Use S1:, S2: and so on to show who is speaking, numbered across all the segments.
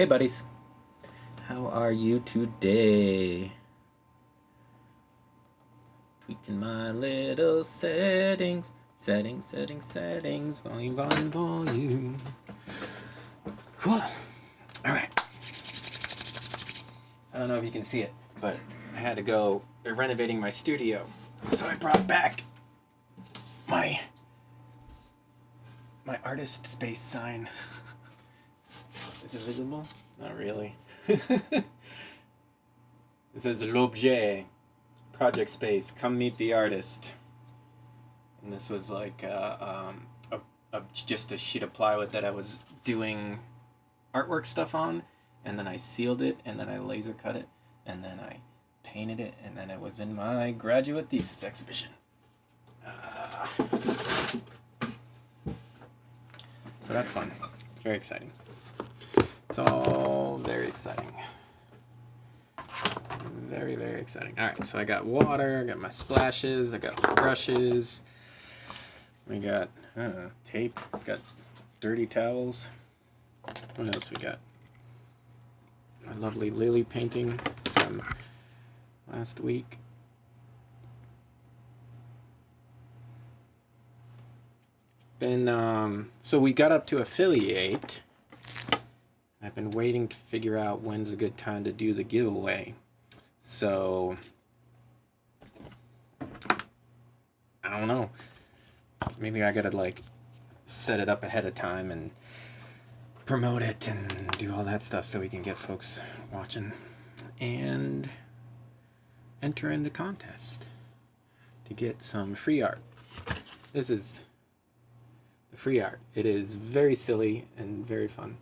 S1: Hey buddies, how are you today? Tweaking my little settings, settings, volume. Cool. Alright. I don't know if you can see it, but I had to go renovating my studio. So I brought back my artist space sign. Is it visible? Not really. It says l'objet, project space, come meet the artist. And this was like just a sheet of plywood that I was doing artwork stuff on, and then I sealed it, and then I laser cut it, and then I painted it, and then it was in my graduate thesis exhibition. So that's fun. Very exciting. It's all very exciting. Very, very exciting. Alright, so I got water, I got my splashes, I got my brushes. We got tape, got dirty towels. What else we got? My lovely lily painting from last week. So we got up to affiliate. I've been waiting to figure out when's a good time to do the giveaway. So, I don't know. Maybe I gotta like set it up ahead of time and promote it and do all that stuff so we can get folks watching and enter in the contest to get some free art. This is the free art. It is very silly and very fun.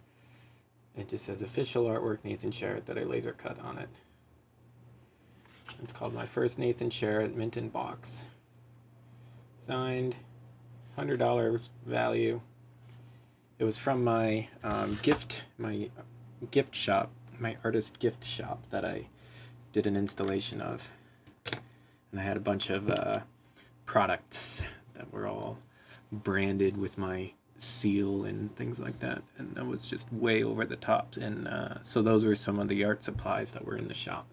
S1: It just says official artwork Nathan Sherritt that I laser cut on it. It's called My First Nathan Sherritt Mint in Box. Signed, $100 value. It was from my gift shop, my artist gift shop that I did an installation of. And I had a bunch of products that were all branded with my seal and things like that, and that was just way over the top. And so those were some of the art supplies that were in the shop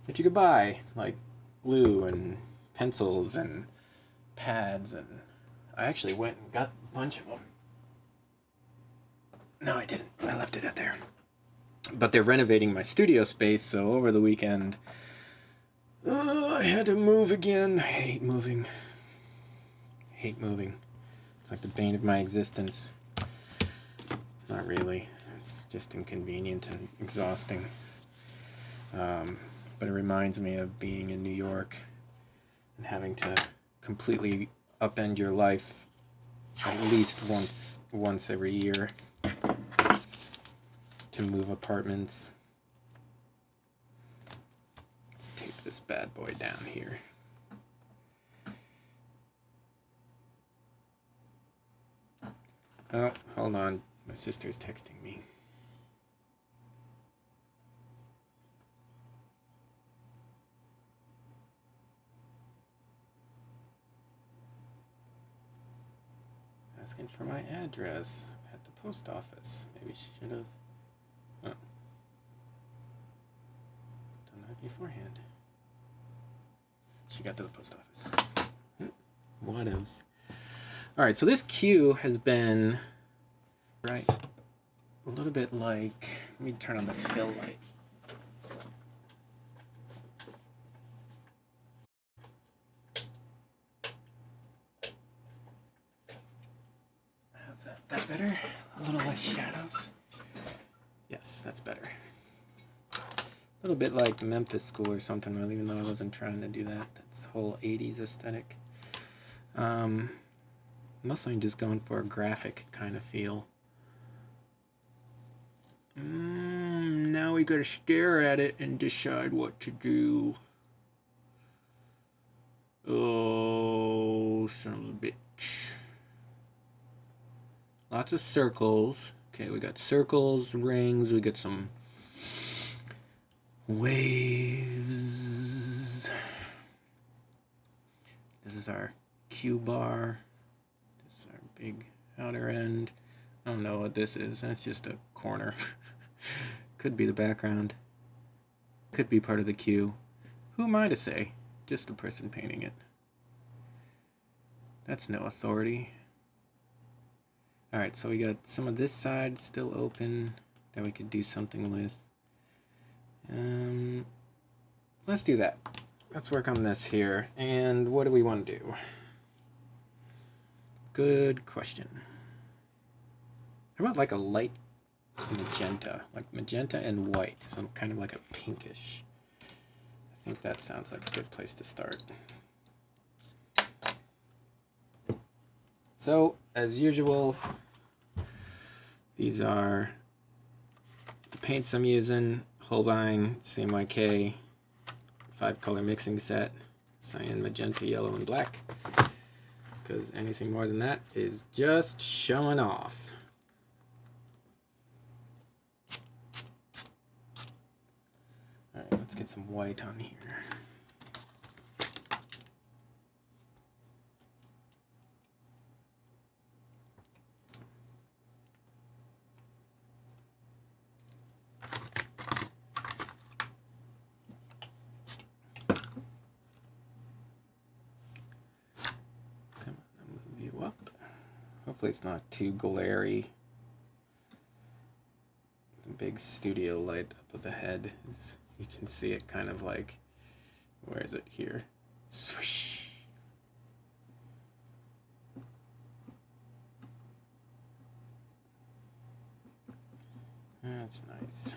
S1: that you could buy, like glue and pencils and pads, and I actually went and got a bunch of them. No, I didn't. I left it out there. But they're renovating my studio space, so over the weekend I had to move again. I hate moving. It's like the bane of my existence. Not really. It's just inconvenient and exhausting. But it reminds me of being in New York and having to completely upend your life at least once every year to move apartments. Let's tape this bad boy down here. Oh, hold on. My sister's texting me. Asking for my address at the post office. Maybe she should have done that beforehand. She got to the post office. What else? Alright, so this cue has been, right, a little bit like, let me turn on this fill light. How's that better? A little less shadows? Yes, that's better. A little bit like Memphis School or something, really, even though I wasn't trying to do that. That's whole 80s aesthetic. Must I'm just going for a graphic kind of feel. Now we gotta stare at it and decide what to do. Oh, son of a bitch. Lots of circles. Okay, we got circles, rings, we got some waves. This is our Q bar. This is our big outer end. I don't know what this is. That's just a corner. Could be the background. Could be part of the queue. Who am I to say? Just the person painting it. That's no authority. Alright, so we got some of this side still open that we could do something with. Let's do that. Let's work on this here. And what do we want to do? Good question. How about like a light magenta? Like magenta and white. So kind of like a pinkish. I think that sounds like a good place to start. So, as usual, these are the paints I'm using. Holbein CMYK 5-color mixing set. Cyan, magenta, yellow, and black. Because anything more than that is just showing off. Alright, let's get some white on here. Hopefully it's not too glary. The big studio light up ahead is, you can see it kind of like, where is it here? Swoosh. That's nice.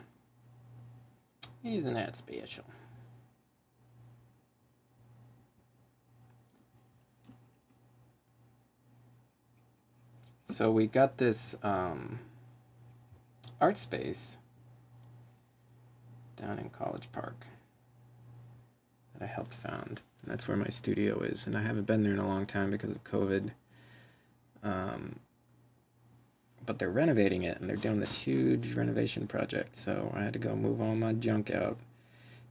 S1: Isn't that special? So we got this art space down in College Park that I helped found. And that's where my studio is. And I haven't been there in a long time because of COVID. But they're renovating it, and they're doing this huge renovation project. So I had to go move all my junk out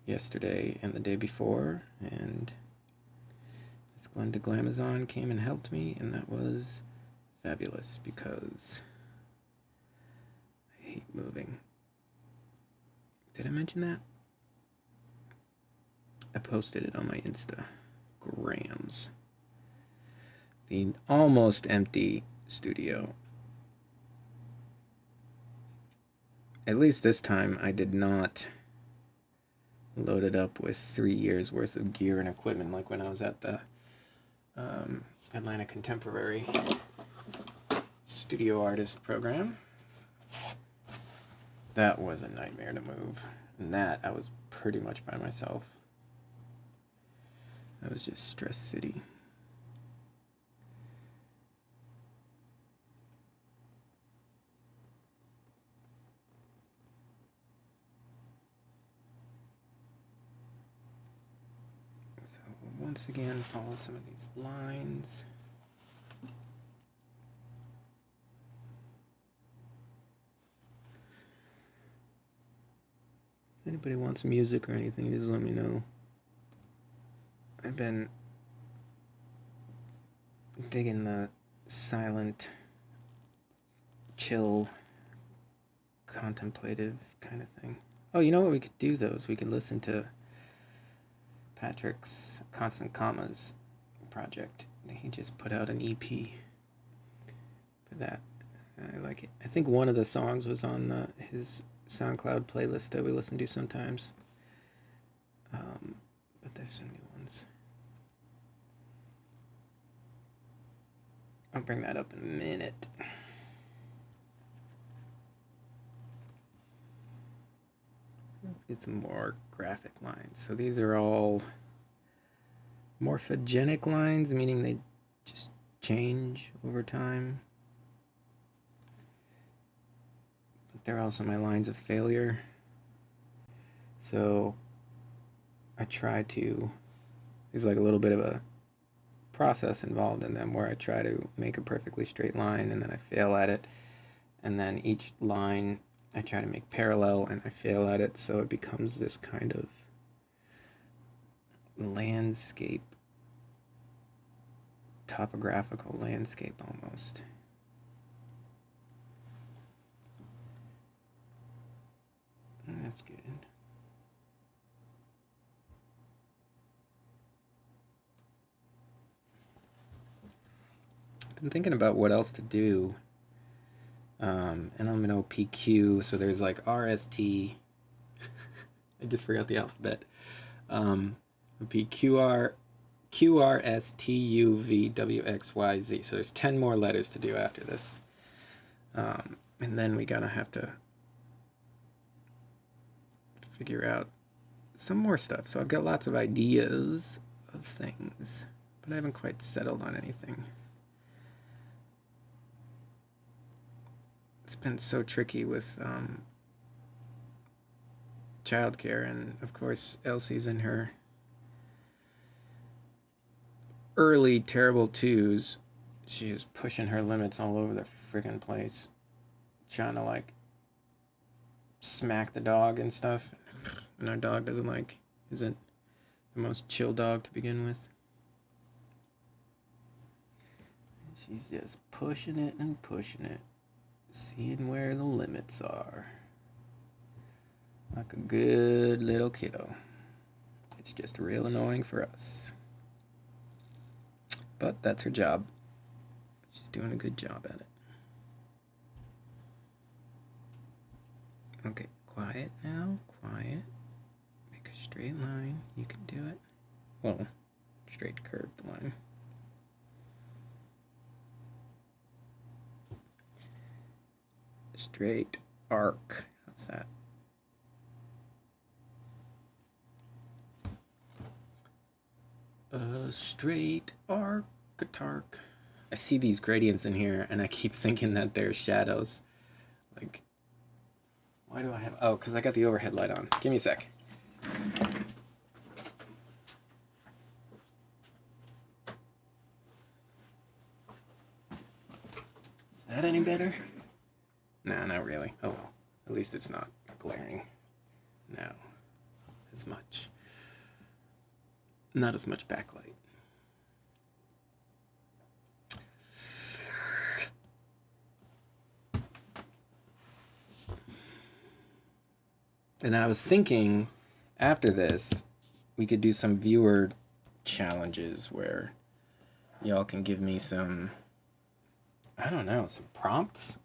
S1: yesterday and the day before. And Miss Glenda Glamazon came and helped me, and that was fabulous because I hate moving. Did I mention that? I posted it on my Instagrams. The almost empty studio. At least this time I did not load it up with 3 years worth of gear and equipment like when I was at the Atlanta Contemporary Studio Artist program. That was a nightmare to move. And that I was pretty much by myself. I was just stress city. So once again, follow some of these lines. If anybody wants music or anything, just let me know. I've been digging the silent, chill, contemplative kind of thing. Oh, you know what we could do though is we could listen to Patrick's Constant Commas project. He just put out an EP for that. I like it. I think one of the songs was on his SoundCloud playlist that we listen to sometimes. But there's some new ones. I'll bring that up in a minute. Let's get some more graphic lines. So these are all morphogenic lines, meaning they just change over time. But they're also my lines of failure. So I try to, there's like a little bit of a process involved in them where I try to make a perfectly straight line and then I fail at it. And then each line I try to make parallel and I fail at it, so it becomes this kind of landscape, topographical landscape almost. That's good. I've been thinking about what else to do. And I'm an OPQ, so there's like RST. I just forgot the alphabet. PQR, QRSTUVWXYZ. So there's 10 more letters to do after this. And then we gotta have to figure out some more stuff. So I've got lots of ideas of things, but I haven't quite settled on anything. It's been so tricky with childcare, and of course Elsie's in her early terrible twos. She is pushing her limits all over the friggin' place, trying to like smack the dog and stuff. And our dog isn't the most chill dog to begin with. She's just pushing it and pushing it, seeing where the limits are. Like a good little kiddo. It's just real annoying for us. But that's her job. She's doing a good job at it. Okay, quiet now. Quiet. Make a straight line. You can do it. Well, straight curved line. Straight arc. How's that? A straight arc. I see these gradients in here, and I keep thinking that they're shadows. Like, why do I have... Oh, because I got the overhead light on. Give me a sec. Is that any better? Nah, not really. Oh well. At least it's not glaring now as much. Not as much backlight. And then I was thinking, after this, we could do some viewer challenges where y'all can give me some, I don't know, some prompts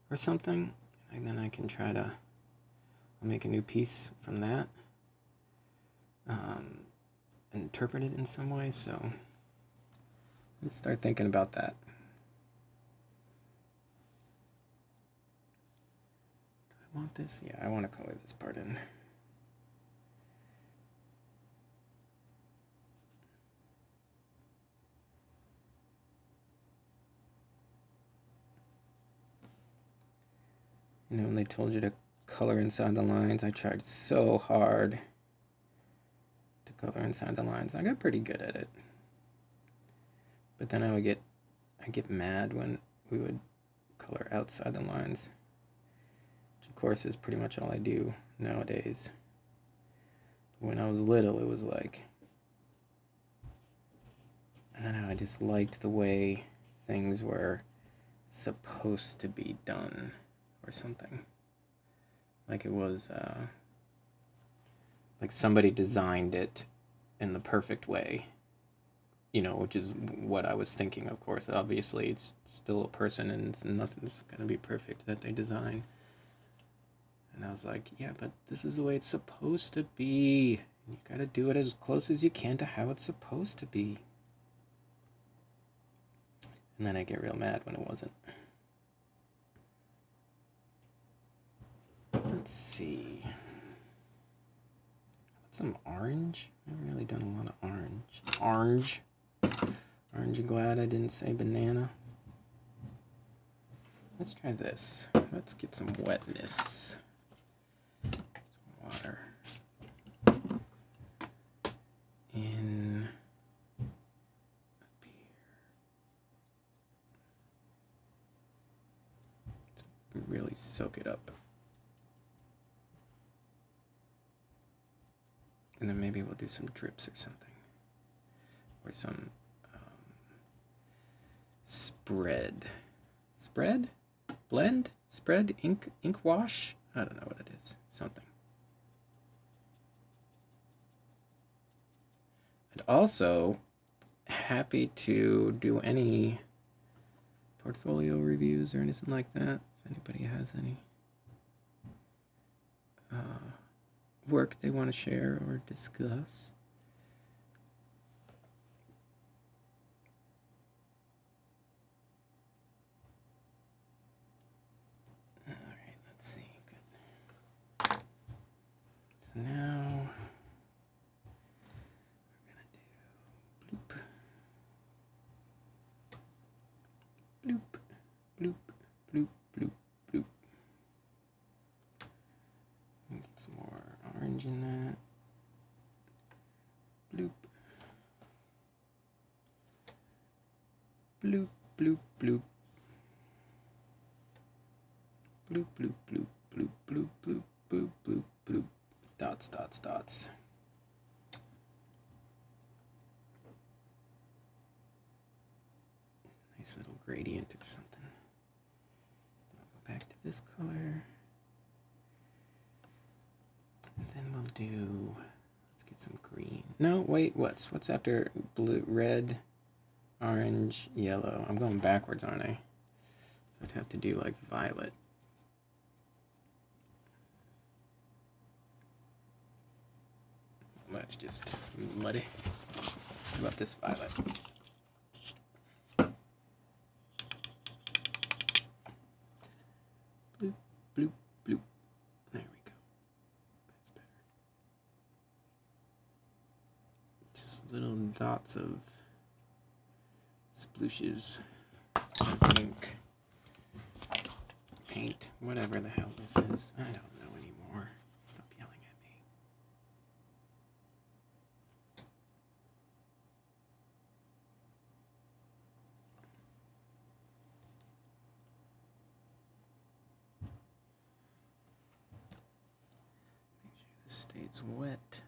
S1: or something. And then I can try to make a new piece from that. Interpret it in some way, so let's start thinking about that. Do I want this? Yeah, I want to color this part in. You know, when they told you to color inside the lines, I tried so hard to color inside the lines. I got pretty good at it. But then I get mad when we would color outside the lines, which of course is pretty much all I do nowadays. But when I was little, it was like, I don't know, I just liked the way things were supposed to be done or something. Like it was, like somebody designed it in the perfect way, you know, which is what I was thinking, of course. Obviously, it's still a person and nothing's going to be perfect that they design. And I was like, yeah, but this is the way it's supposed to be. You got to do it as close as you can to how it's supposed to be. And then I get real mad when it wasn't. Let's see. Some orange. I haven't really done a lot of orange. Aren't you glad I didn't say banana? Let's try this. Let's get some wetness. Some water. In up here. Let's really soak it up. And then maybe we'll do some drips or something. Or some spread. Spread? Blend? Spread? Ink wash? I don't know what it is. Something. also happy to do any portfolio reviews or anything like that. If anybody has any work they want to share or discuss. All right, let's see. Good. So now we're gonna do bloop, bloop, bloop, bloop, bloop. Get some more orange in that. Bloop. Bloop, bloop, bloop. Bloop, bloop, bloop, bloop, bloop, bloop, bloop, bloop, bloop. Dots, dots, dots. Nice little gradient or something. I'll go back to this color. And then we'll do, let's get some green. No, wait, what's after blue, red, orange, yellow? I'm going backwards, aren't I? So I'd have to do like violet. Let's just muddy. How about this violet? Bloop, bloop, bloop. There we go. That's better. Just little dots of splooshes, ink, paint, whatever the hell this is. I don't know anymore. Stop yelling at me. Make sure this stays wet.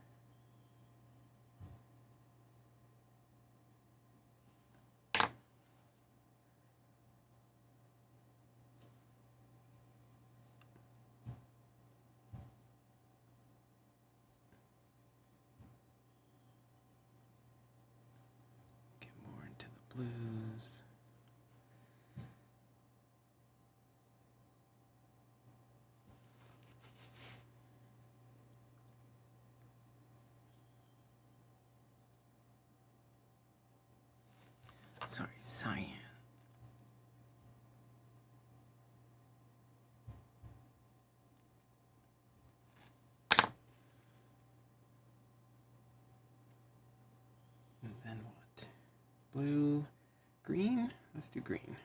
S1: Blues. Sorry, cyan. And then what? Blue, green? Let's do green.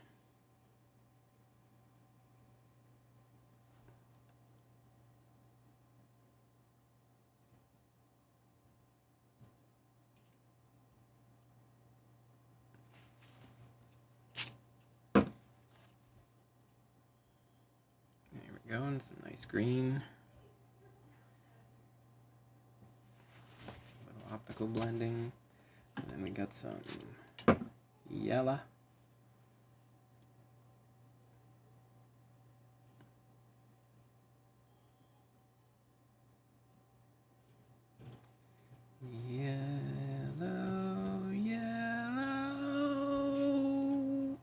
S1: There we go, and some nice green. A little optical blending. And then we got some yellow. Yellow, yellow,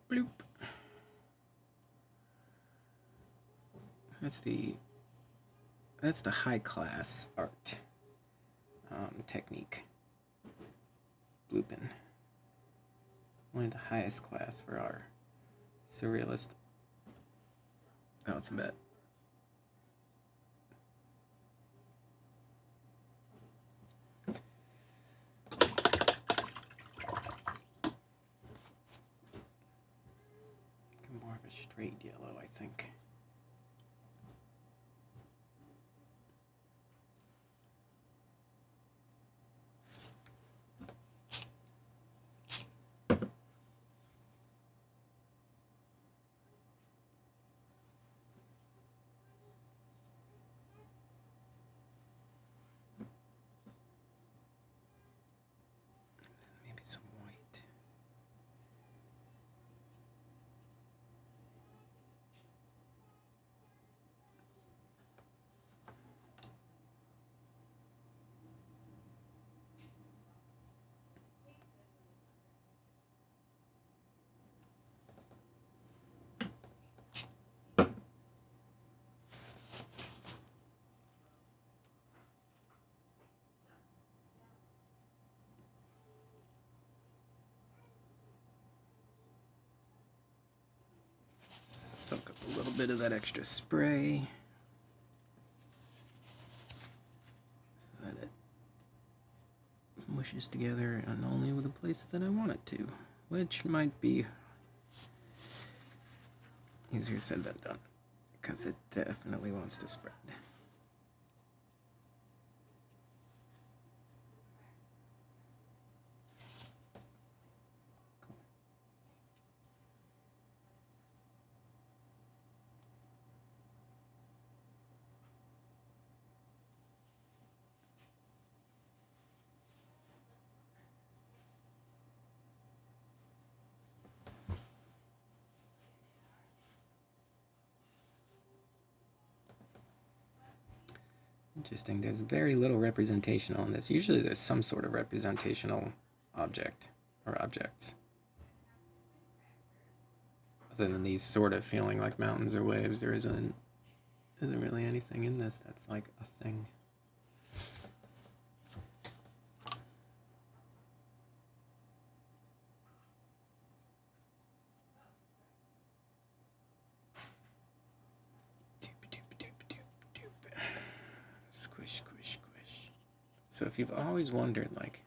S1: bloop. That's the high class art technique. Blooping. Only the highest class for our surrealist alphabet. More of a straight yellow, I think. Maybe some white. bit of that extra spray so that it mushes together and only with the place that I want it to, which might be easier said than done, because it definitely wants to spread. Interesting, there's very little representation on this. Usually there's some sort of representational object or objects. Other than these sort of feeling like mountains or waves, there isn't really anything in this that's like a thing. Squish, squish, squish. So if you've always wondered, like,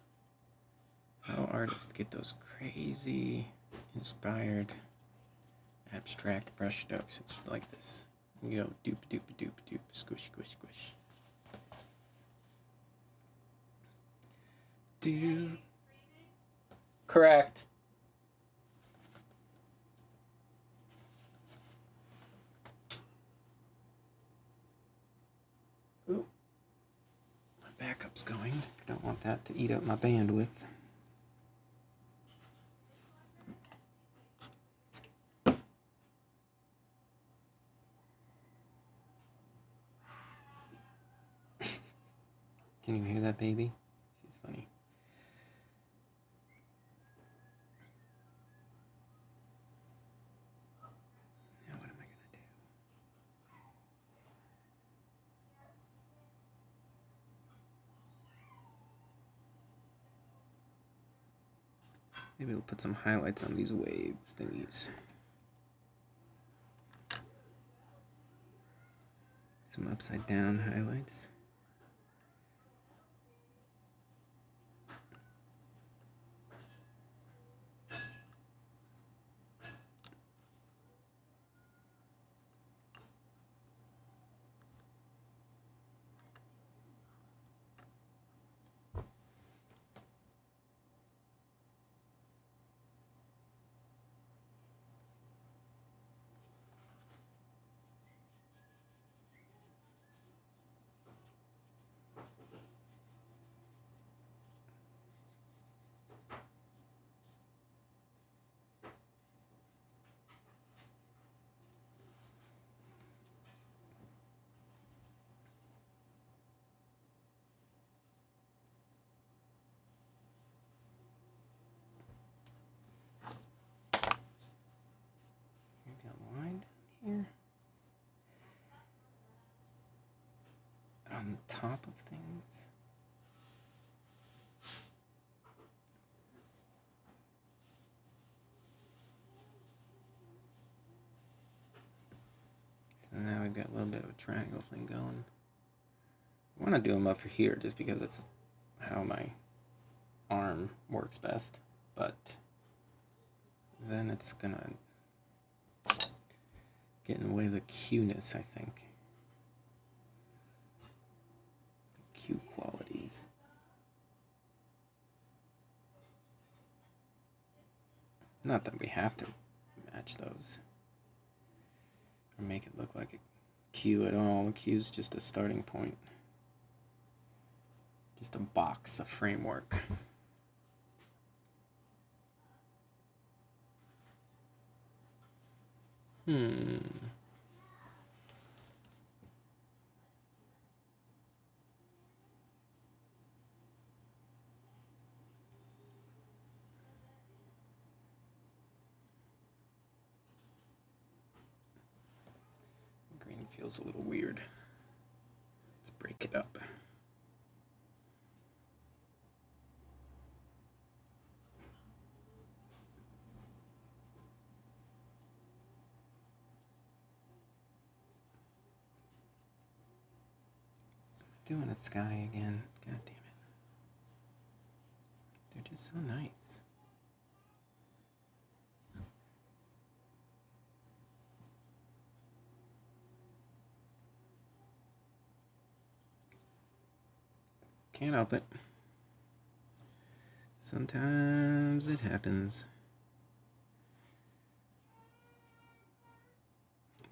S1: how artists get those crazy, inspired, abstract brush strokes, it's like this. You go doop, doop, doop, doop, squish, squish, squish. Do. Correct. Ooh. My backup's going. Don't want that to eat up my bandwidth. Can you hear that, baby? She's funny. Now what am I gonna do? Maybe we'll put some highlights on these wave thingies. Some upside down highlights. Here on the top of things. So now we've got a little bit of a triangle thing going. I want to do them up for here just because it's how my arm works best, but then it's gonna get in the way of the cueness, I think. The cue qualities. Not that we have to match those or make it look like a cue at all. A cue is just a starting point, just a box, a framework. Green feels a little weird. Let's break it up. doing a sky again. God damn it. They're just so nice. Can't help it. Sometimes it happens.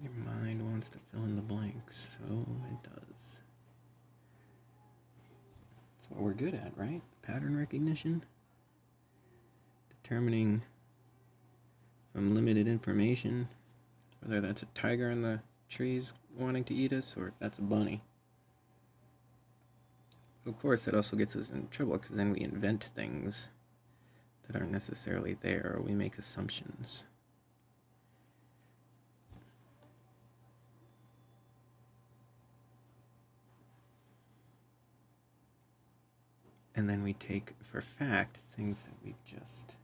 S1: Your mind wants to fill in the blanks, so it does. That's what we're good at, right? Pattern recognition. Determining from limited information whether that's a tiger in the trees wanting to eat us or if that's a bunny. Of course, that also gets us in trouble because then we invent things that aren't necessarily there, or we make assumptions. And then we take for fact things that we've just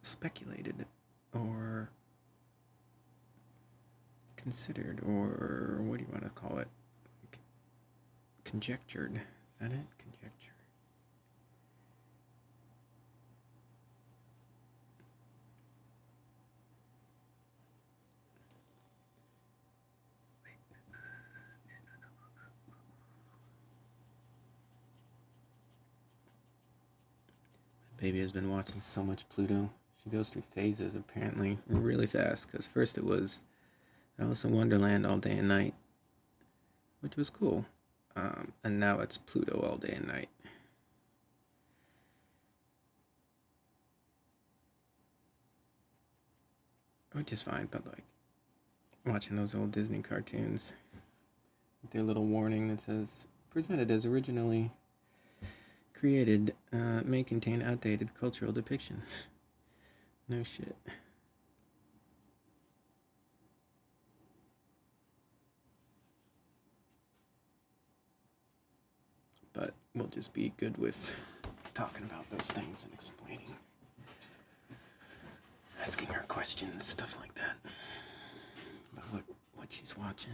S1: speculated or considered, or what do you want to call it? Like conjectured. Is that it? Conjecture. Baby has been watching so much Pluto. She goes through phases apparently really fast, because first it was Alice in Wonderland all day and night, which was cool. And now it's Pluto all day and night. Which is fine, but like watching those old Disney cartoons with their little warning that says, presented as originally created, may contain outdated cultural depictions. No shit. But we'll just be good with talking about those things and explaining, asking her questions, stuff like that, about what she's watching.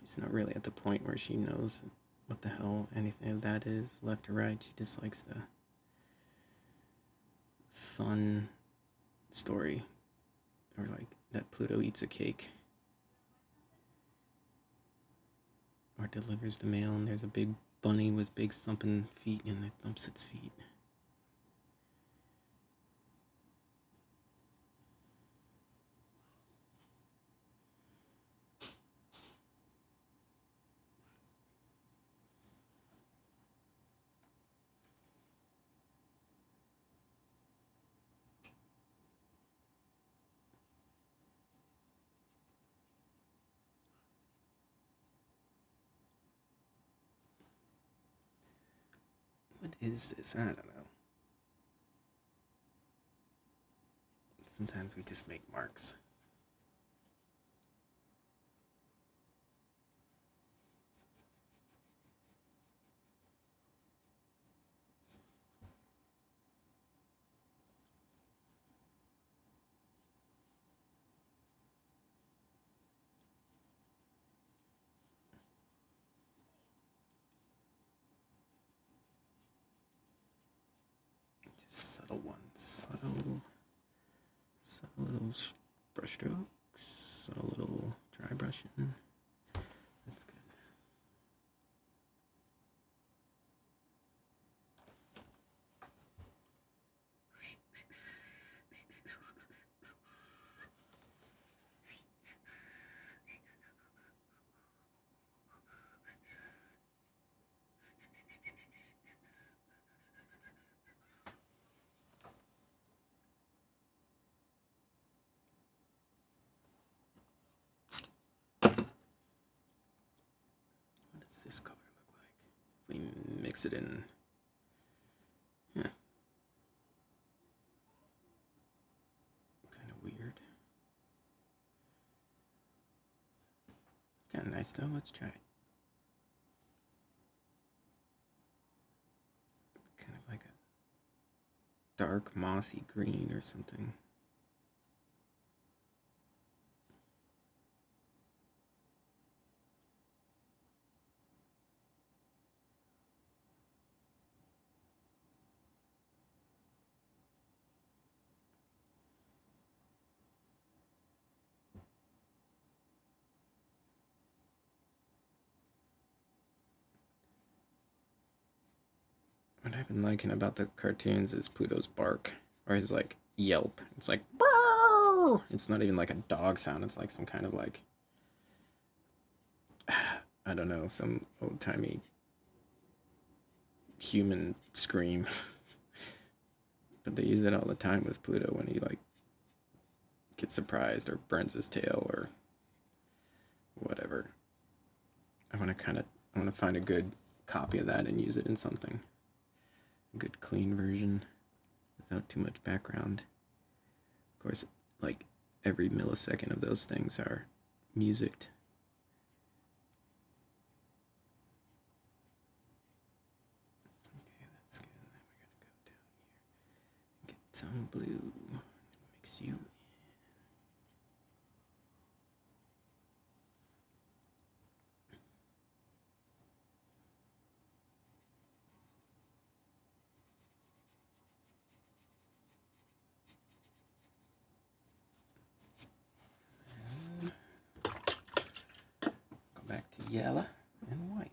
S1: She's not really at the point where she knows what the hell anything of that is, left or right. She just likes the fun story, or like that Pluto eats a cake or delivers the mail and there's a big bunny with big thumping feet and it thumps its feet. What is this? I don't know. Sometimes we just make marks. Just subtle ones. Subtle little brush strokes. Subtle little dry brushing. That's good. What does this color look like? If we mix it in. Yeah. Kind of weird. Kind of nice though. Let's try it. Kind of like a dark mossy green or something. what I've been liking about the cartoons is Pluto's bark, or his like yelp. It's like "Brrr!" It's not even like a dog sound. It's like some kind of like I don't know, some old timey human scream. But they use it all the time with Pluto when he like gets surprised or burns his tail or whatever. I want to find a good copy of that and use it in something. A good clean version without too much background. Of course, like every millisecond of those things are musicked. Okay, that's good. And then we're gonna go down here. Get some blue. Mix you in. Go back to yellow and white.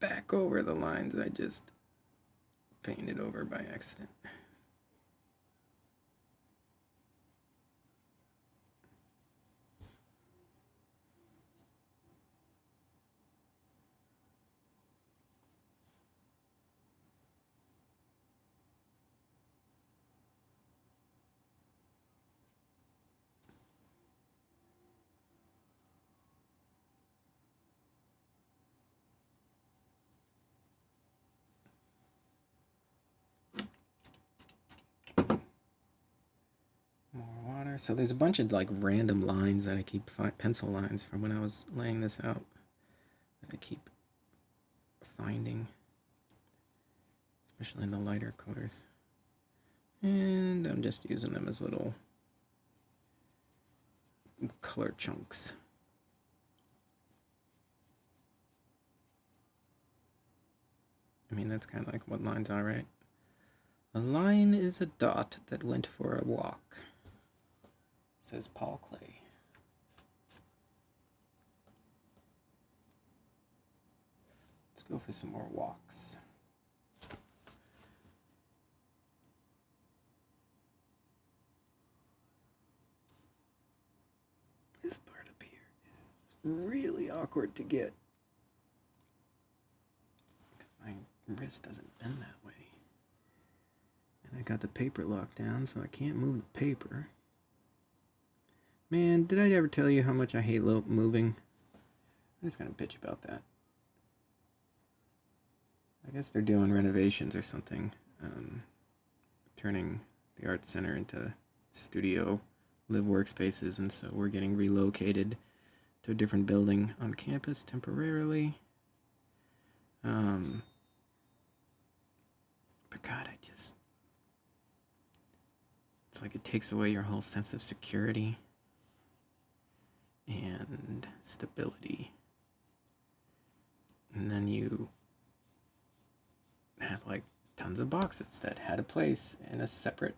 S1: Back over the lines I just painted over by accident. More water. So there's a bunch of like random lines that I keep pencil lines from when I was laying this out that I keep finding, especially in the lighter colors. And I'm just using them as little color chunks. I mean, that's kind of like what lines are, right? A line is a dot that went for a walk, says Paul Clay. Let's go for some more walks. This part up here is really awkward to get because my wrist doesn't bend that way. And I got the paper locked down, so I can't move the paper. Man, did I ever tell you how much I hate moving? I'm just gonna bitch about that. I guess they're doing renovations or something, turning the art center into studio, live workspaces, and so we're getting relocated to a different building on campus temporarily. But God, it's like it takes away your whole sense of security and stability. And then you have like tons of boxes that had a place in a separate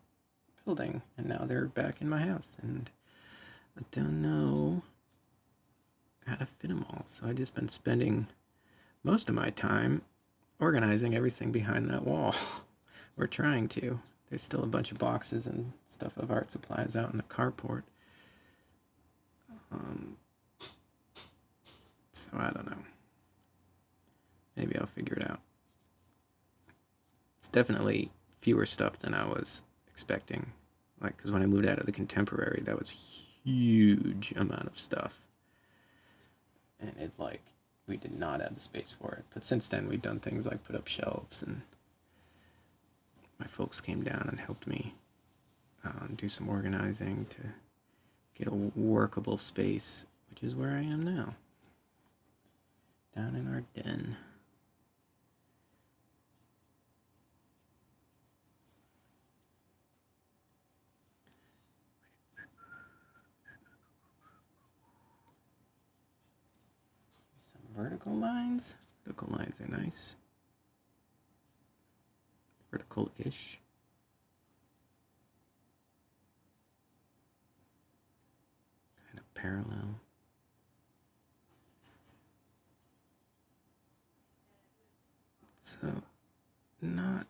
S1: building, and now they're back in my house, and I don't know how to fit them all. So I've just been spending most of my time organizing everything behind that wall. We're trying to. There's still a bunch of boxes and stuff of art supplies out in the carport. So I don't know. Maybe I'll figure it out. It's definitely fewer stuff than I was expecting. Like, because when I moved out of the contemporary, that was a huge amount of stuff. And it, like, we did not have the space for it. But since then, we've done things like put up shelves, and my folks came down and helped me do some organizing to get a workable space, which is where I am now. Down in our den. Some vertical lines. Vertical lines are nice. Vertical-ish. parallel. So, not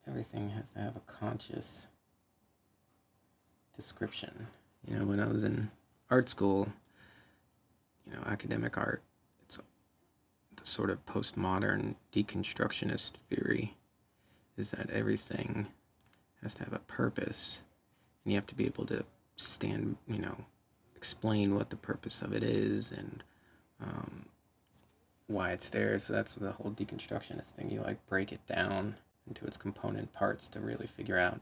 S1: everything has to have a conscious description. You know, when I was in art school, you know, academic art, it's the sort of postmodern deconstructionist theory is that everything has to have a purpose, and you have to be able to explain what the purpose of it is and why it's there. So that's the whole deconstructionist thing. You like break it down into its component parts to really figure out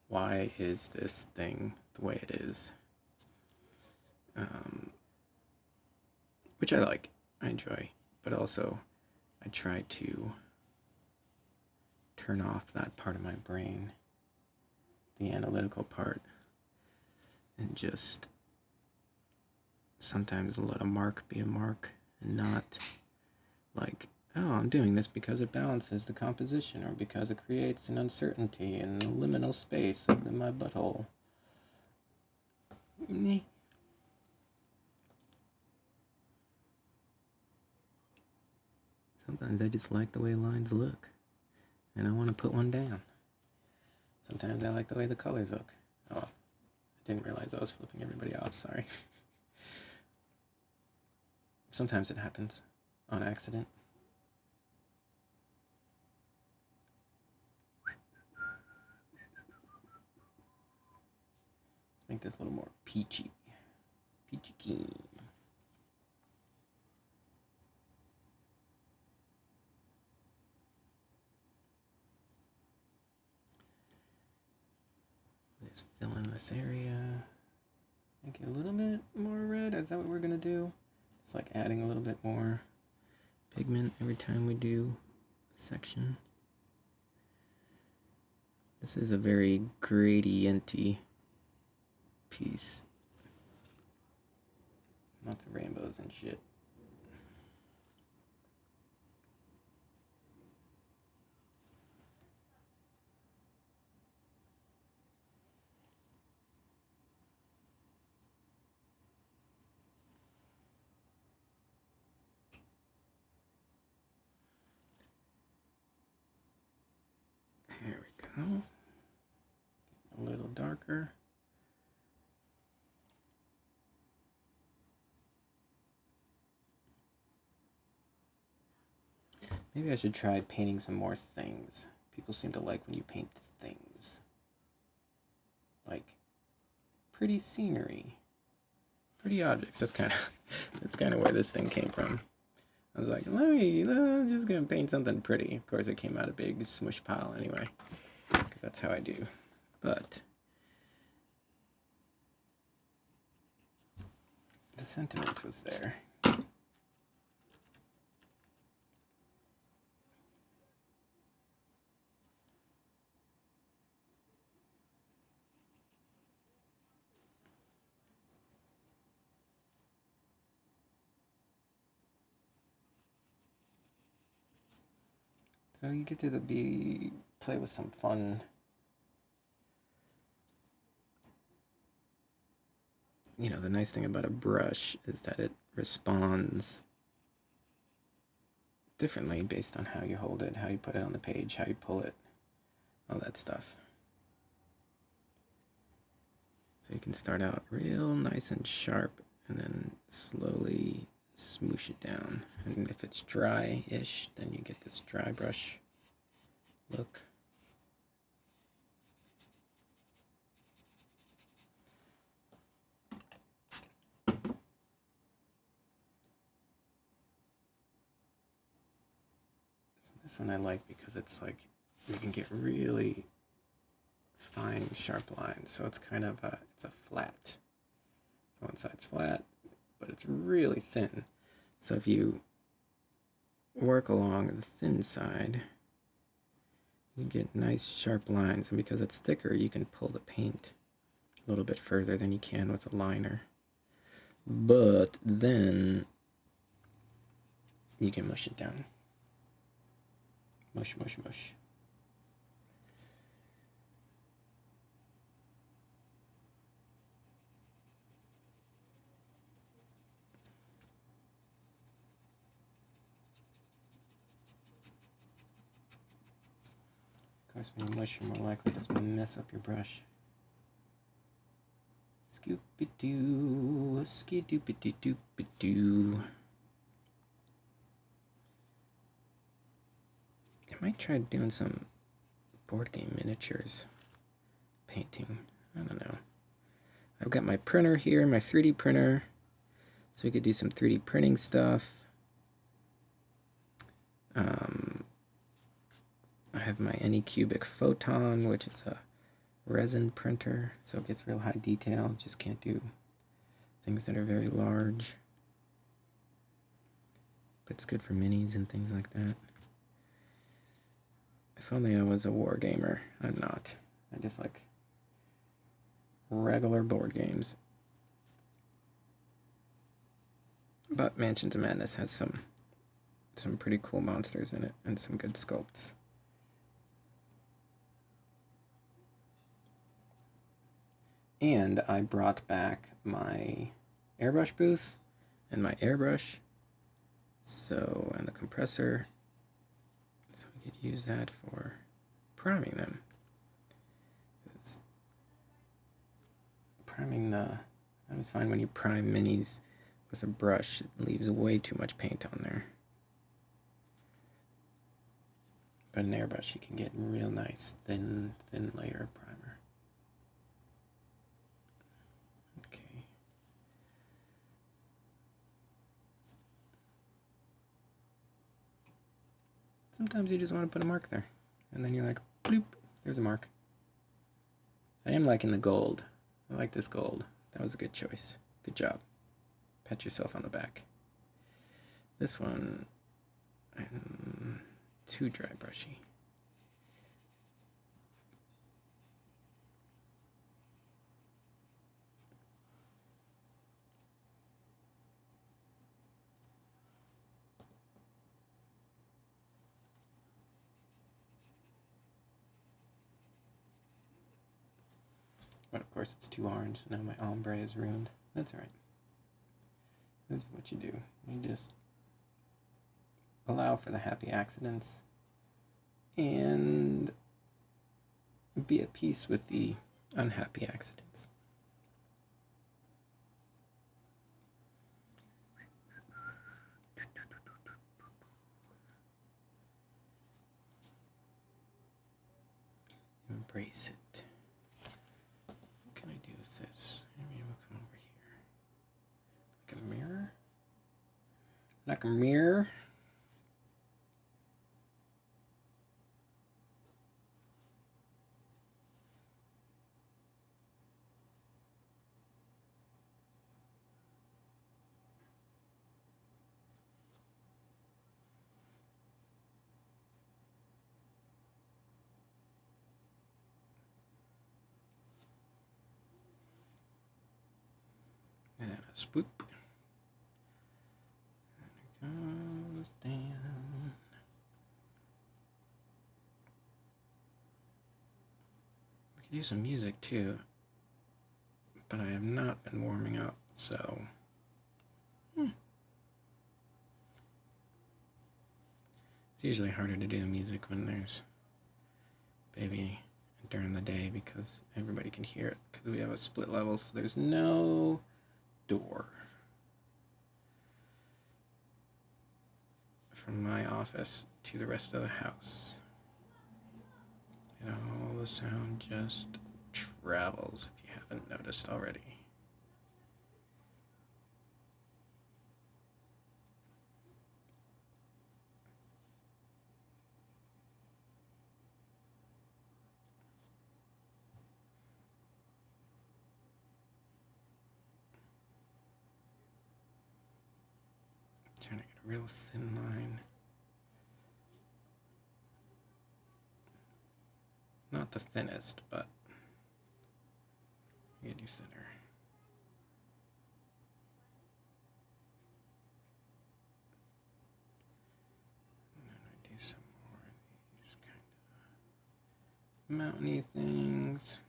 S1: why is this thing the way it is. Which I like, I enjoy, but also I try to turn off that part of my brain, the analytical part, and just sometimes let a mark be a mark and not like, oh, I'm doing this because it balances the composition or because it creates an uncertainty in the liminal space of my butthole. Sometimes I just like the way lines look, and I want to put one down. Sometimes I like the way the colors look. Oh, I didn't realize I was flipping everybody off, sorry. Sometimes it happens on accident. Let's make this a little more peachy. Peachy keen. Just fill in this area. Make it a little bit more red. Is that what we're gonna do? It's like adding a little bit more pigment every time we do a section. This is a very gradienty piece. Lots of rainbows and shit. There we go. A little darker. Maybe I should try painting some more things. People seem to like when you paint things. Like pretty scenery. Pretty objects. That's kind of where this thing came from. I was like, I'm just gonna paint something pretty. Of course, it came out a big smush pile anyway, because that's how I do. But the sentiment was there. So you get to play with some fun, you know, the nice thing about a brush is that it responds differently based on how you hold it, how you put it on the page, how you pull it, all that stuff. So you can start out real nice and sharp and then slowly smoosh it down. And if it's dry-ish, then you get this dry brush look. So this one I like because it's like you can get really fine sharp lines. So it's kind of it's a flat. So one side's flat, but it's really thin. So if you work along the thin side, you get nice sharp lines, and because it's thicker, you can pull the paint a little bit further than you can with a liner. But then you can mush it down. Mush, mush, mush. course, when you mush, you're more likely to mess up your brush. Scoopy-doo, ski-doopy-doo-doopy-doo. I might try doing some board game miniatures painting. I don't know. I've got my printer here, my 3D printer, so we could do some 3D printing stuff. I have my Anycubic Photon, which is a resin printer, so it gets real high detail. Just can't do things that are very large. But it's good for minis and things like that. If only I was a war gamer. I'm not. I just like regular board games. But Mansions of Madness has some pretty cool monsters in it and some good sculpts. And I brought back my airbrush booth and my airbrush, and the compressor, so we could use that for priming them. I always find when you prime minis with a brush, it leaves way too much paint on there. But an airbrush, you can get real nice thin layer of primer. Okay. Sometimes you just want to put a mark there, and then you're like, bloop, there's a mark. I am liking the gold. I like this gold. That was a good choice. Good job. Pat yourself on the back. This one, too dry brushy. But of course it's too orange, so now my ombre is ruined. That's alright. This is what you do. You just allow for the happy accidents and be at peace with the unhappy accidents. Embrace it. What can I do with this? Maybe we'll come over here. Like a mirror? Like a mirror? And a swoop. And it goes down. We could do some music too, but I have not been warming up, so. It's usually harder to do music when there's baby during the day because everybody can hear it because we have a split level, so there's no door from my office to the rest of the house. And all the sound just travels, if you haven't noticed already. Trying to get a real thin line. Not the thinnest, but you can do thinner. And then I do some more of these kind of mountainy things.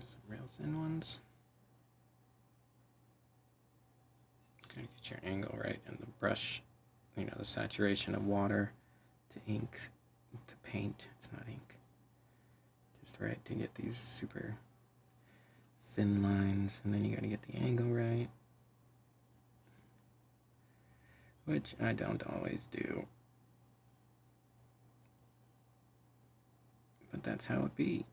S1: some real thin ones. Gotta get your angle right, and the brush, you know, the saturation of water to ink to paint. It's not ink. Just right to get these super thin lines, and then you gotta get the angle right, which I don't always do, but that's how it be.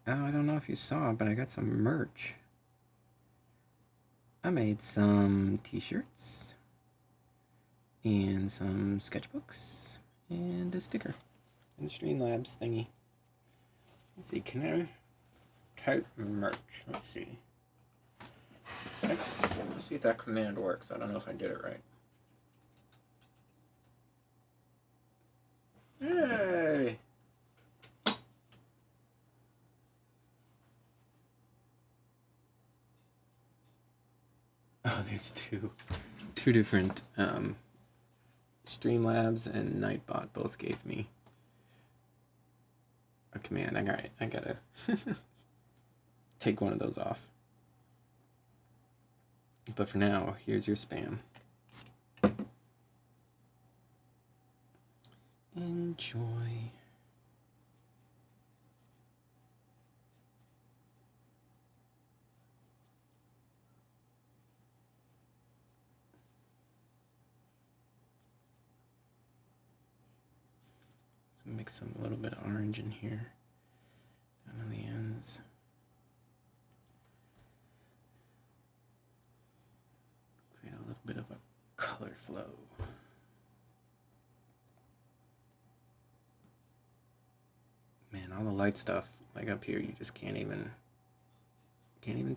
S1: Oh, I don't know if you saw, but I got some merch. I made some t-shirts and some sketchbooks and a sticker and Streamlabs thingy. Let's see, can I type merch? Let's see. Let's see if that command works. I don't know if I did it right. Hey! Oh, there's two different Streamlabs and Nightbot both gave me a command. I gotta take one of those off. But for now, here's your spam. Enjoy. Mix some a little bit of orange in here, down on the ends. Create a little bit of a color flow. Man, all the light stuff, like up here, you just can't even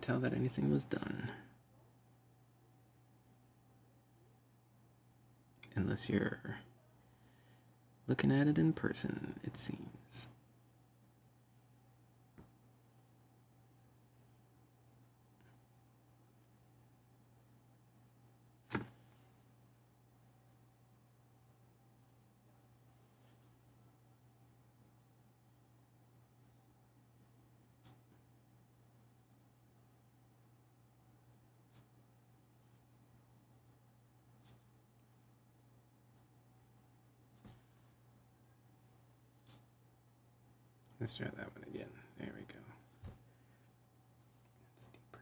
S1: tell that anything was done. Unless you're looking at it in person, it seems. Let's try that one again. There we go. It's deeper.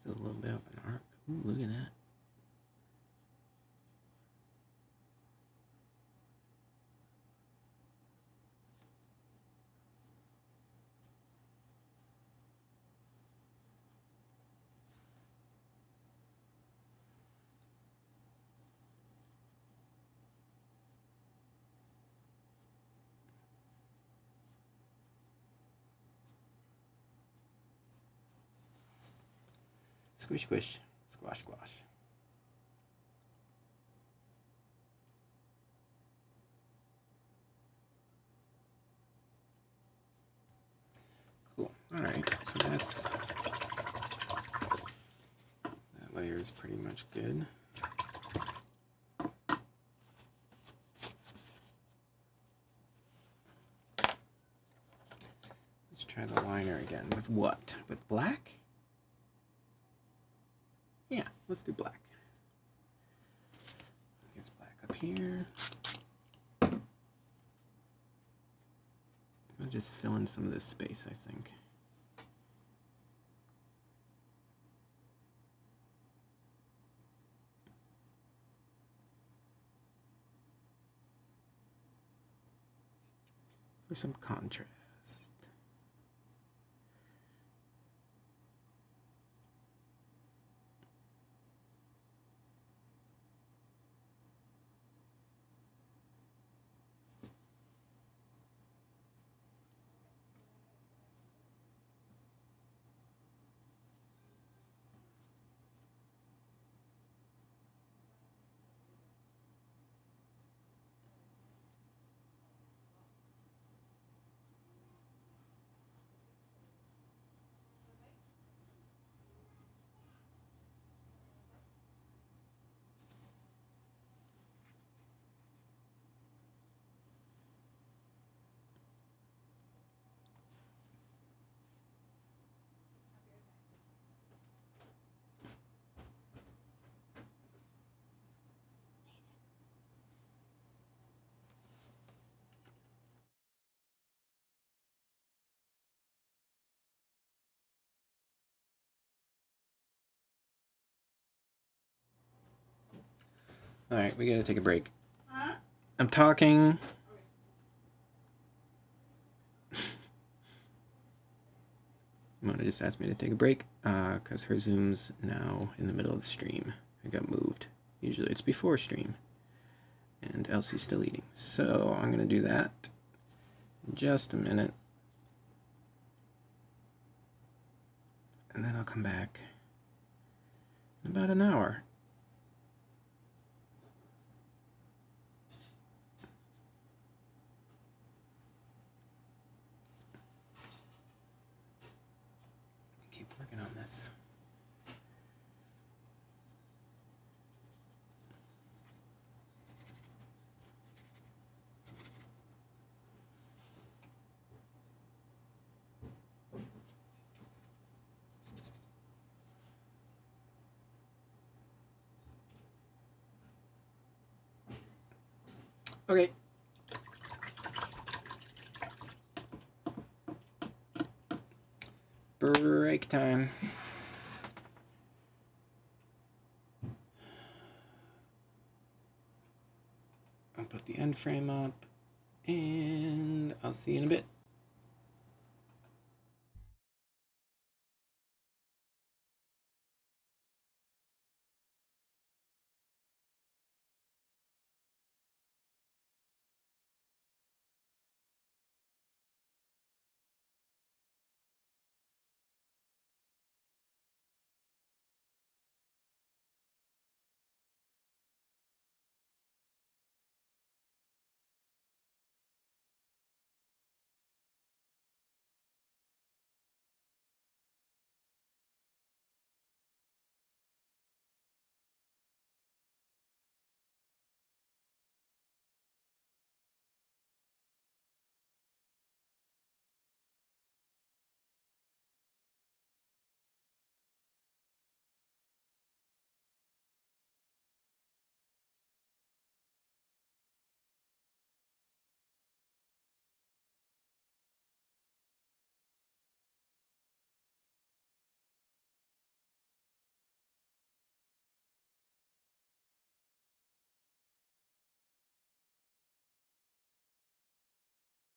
S1: Still a little bit of an arc. Ooh, look at that. Squish, squish, squash, squash. Cool. All right, so that layer is pretty much good. Let's try the liner again. With what? With black? Yeah, let's do black. Here's black up here. I'll just fill in some of this space, I think. For some contrast. All right, we gotta take a break. Huh? I'm talking. Mona just asked me to take a break because her Zoom's now in the middle of the stream. It got moved. Usually it's before stream. And Elsie's still eating. So I'm gonna do that in just a minute. And then I'll come back in about an hour. Keep working on this. Okay. Break time. I'll put the end frame up and I'll see you in a bit.